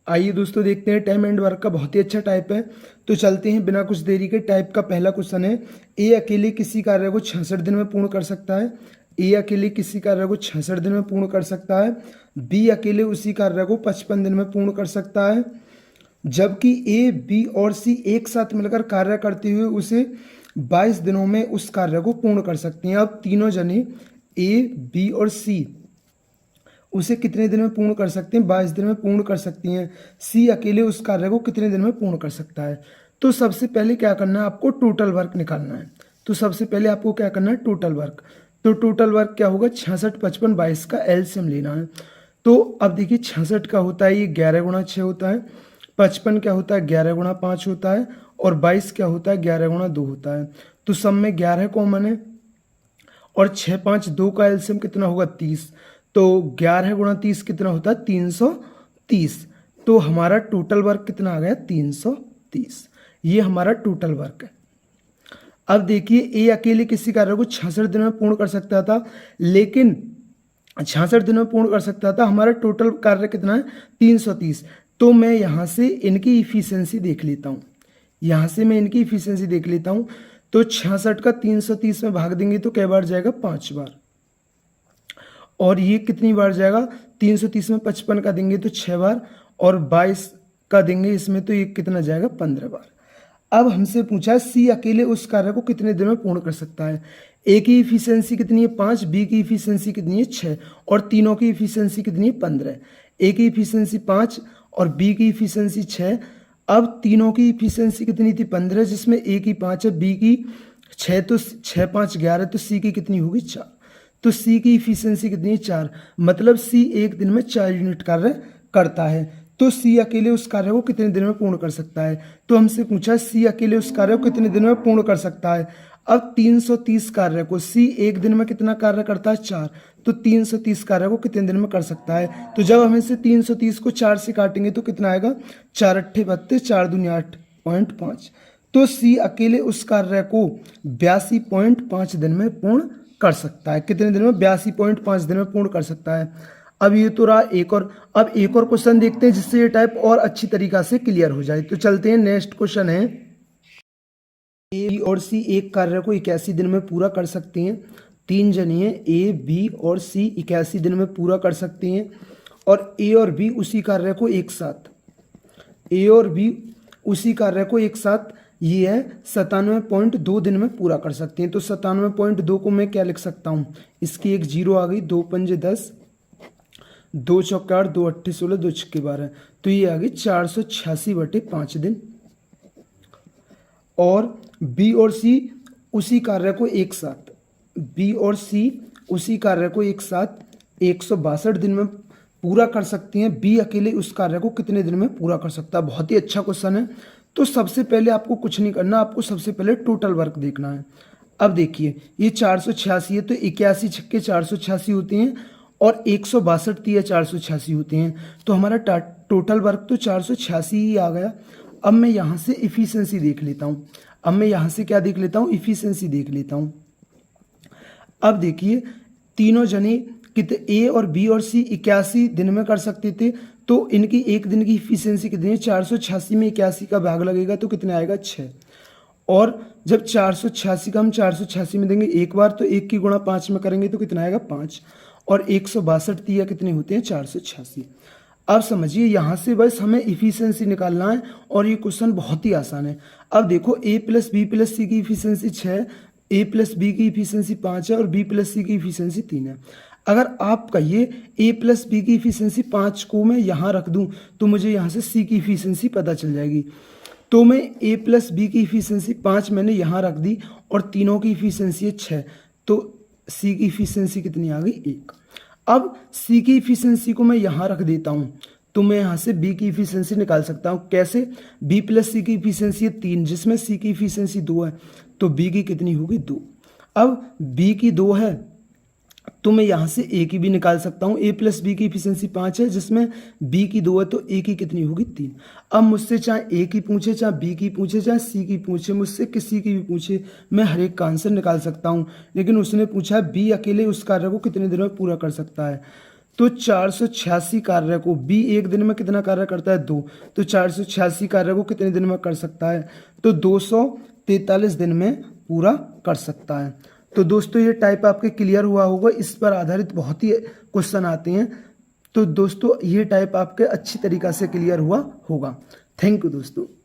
आइए दोस्तों देखते हैं टाइम एंड वर्क का बहुत ही अच्छा टाइप है। तो चलते हैं बिना कुछ देरी के। टाइप का पहला क्वेश्चन है, ए अकेले किसी कार्य को 66 दिन में पूर्ण कर सकता है। ए अकेले किसी कार्य को 66 दिन में पूर्ण कर सकता है। बी अकेले उसी कार्य को 55 दिन में पूर्ण कर सकता है। जबकि ए, बी और सी एक साथ मिलकर कार्य करते हुए उसे 22 दिनों में उस कार्य को पूर्ण कर सकती हैं। अब तीनों जने ए, बी और सी उसे कितने दिन में पूर्ण कर सकते हैं? 22 दिन में पूर्ण कर सकती हैं। सी अकेले उस कार्य को कितने दिन में पूर्ण कर सकता है? तो सबसे पहले क्या करना है, आपको टोटल वर्क निकालना है। तो सबसे पहले आपको क्या करना है, टोटल वर्क। तो टोटल वर्क क्या होगा, 66, 55, 22 का एलसीएम लेना है। तो अब देखिए 66 का होता है ये 11 गुणा 6 होता है, 55 क्या होता है 11 गुणा 5 होता है, और 22 क्या होता है 11 गुणा 2 होता है। तो सब में 11 कॉमन है, और 6, 5, 2 का एलसीएम कितना होगा 30। तो 11 गुणा 30 कितना होता है 330। तो हमारा टोटल वर्क कितना आ गया 330। ये हमारा टोटल वर्क है। अब देखिए ए अकेले किसी कार्य को 66 दिन में पूर्ण कर सकता था, लेकिन 66 दिन में पूर्ण कर सकता था। हमारा टोटल कार्य कितना है 330। तो मैं यहाँ से इनकी इफिशियंसी देख लेता हूँ। यहाँ से मैं इनकी इफिशियंसी देख लेता हूँ। तो 66 का 330 में भाग देंगे तो कै बार जाएगा 5 बार। और ये कितनी बार जाएगा 330 में 55 का देंगे तो 6 बार, और 22 का देंगे इसमें तो ये कितना जाएगा 15 बार। अब हमसे पूछा सी अकेले उस कार्य को कितने दिन में पूर्ण कर सकता है। ए की इफिशियंसी कितनी है 5, बी की इफिशियंसी कितनी है 6, और तीनों की इफिशियंसी कितनी है 15। ए की इफिशियंसी 5 और बी की इफिशियंसी 6। अब तीनों की इफिशियंसी कितनी थी 15, जिसमें ए की 5 है, बी की 6, तो 6, 5, 11, तो सी की कितनी होगी 4। तो सी की इफिशियंसी कितनी है 4, मतलब सी एक दिन में 4 यूनिट कार्य करता है। तो सी अकेले उस कार्य को कितने दिन में पूर्ण कर सकता है। तो हमसे पूछा सी अकेले उस कार्य को कितने दिन में पूर्ण कर सकता है। अब 330 कार्य को सी एक दिन में कितना कार्य करता है 4, तो 330 कार्य को कितने दिन में कर सकता है। तो जब हम इसे 330 को 4 से काटेंगे तो कितना आएगा 4 अट्ठे 32, 4 दूनी 8.5। तो सी अकेले उस कार्य को 82.5 दिन में पूर्ण कर सकता है। कितने दिन में 82.5 दिन में पूर्ण कर सकता है। अब ये तो रहा एक और। अब एक और क्वेश्चन देखते हैं जिससे ये टाइप और अच्छी तरीका से क्लियर हो जाए। तो चलते हैं, नेक्स्ट क्वेश्चन है, ए, बी और सी एक कार्य को 81 दिन में पूरा कर सकती हैं। तीन जने हैं, ए, बी और सी 81 दिन में पूरा कर सकती हैं। और ए और बी उसी कार्य को एक साथ, ए और बी उसी कार्य को एक साथ ये है 97.2 दिन में पूरा कर सकते हैं। तो 97.2 को मैं क्या लिख सकता हूँ, इसकी एक जीरो आ गई, 2 पंजे 10, 2 चौके 8, 2 अट्ठे 16, 2 छक्के 12, तो ये आ गई 486/5 दिन। और बी और सी उसी कार्य को एक साथ, बी और सी उसी कार्य को एक साथ 162 दिन में पूरा कर सकती हैं। बी अकेले उस कार्य को कितने दिन में पूरा कर सकता है। बहुत ही अच्छा क्वेश्चन है। तो सबसे पहले आपको कुछ नहीं करना, आपको सबसे पहले टोटल वर्क देखना है। अब देखिए ये 486 है, तो 81 छक्के 486 होते हैं, और 162 तिया 486 होते हैं। तो हमारा टोटल वर्क तो 486 ही आ गया। अब मैं यहाँ से इफिशियंसी देख लेता हूँ। अब मैं यहाँ से क्या देख लेता हूँ, इफिशियंसी देख लेता हूँ। अब देखिए तीनों जने कितने, ए और बी और सी 81 दिन में कर सकते थे। तो इनकी एक दिन की इफिशियंसी कितनी है, 486 में 81 का भाग लगेगा तो कितना आएगा 6। और जब 486 का हम 486 में देंगे एक बार, तो 1 की गुणा 5 में करेंगे तो कितना आएगा 5। और 162 तिया कितने होते हैं 486। अब समझिए यहाँ से बस हमें इफिशियंसी निकालना है, और ये क्वेश्चन बहुत ही आसान है। अब देखो ए प्लस बी प्लस सी की इफिशियंसी 6, ए प्लस बी की इफिशियंसी 5 है, और बी प्लस सी की इफिशियंसी 3 है। अगर आप कहिए ए प्लस बी की इफिशियंसी 5 को मैं यहाँ रख दूँ तो मुझे यहाँ से सी की इफिशियंसी पता चल जाएगी। तो मैं ए प्लस बी की इफिशियंसी 5 मैंने यहाँ रख दी, और तीनों की इफिशियंसी है 6, तो सी की इफिशियंसी कितनी आ गई 1। अब सी की इफिशियंसी को मैं यहाँ रख देता हूँ, तो मैं यहाँ से बी की इफिशियंसी निकाल सकता हूँ। कैसे, बी प्लस सी की इफिशियंसी है 3, जिसमें सी की इफिशियंसी 2 है, तो बी की कितनी होगी 2। अब बी की 2 है, तो मैं यहाँ से ए की भी निकाल सकता हूँ। ए प्लस बी की इफिशियंसी 5 है, जिसमें बी की 2 है, तो ए की कितनी होगी 3। अब मुझसे चाहे ए की पूछे, चाहे बी की पूछे, चाहे सी की पूछे, मुझसे किसी की भी पूछे, मैं हर एक का आंसर निकाल सकता हूँ। लेकिन उसने पूछा है बी अकेले उस कार्य को कितने दिन में पूरा कर सकता है। तो 486 कार्य को बी एक दिन में कितना कार्य करता है 2, तो 486 कार्य को कितने दिन में कर सकता है, तो 243 दिन में पूरा कर सकता है। तो दोस्तों ये टाइप आपके क्लियर हुआ होगा, इस पर आधारित बहुत ही क्वेश्चन आते हैं। तो दोस्तों ये टाइप आपके अच्छी तरीक़ा से क्लियर हुआ होगा। थैंक यू दोस्तों।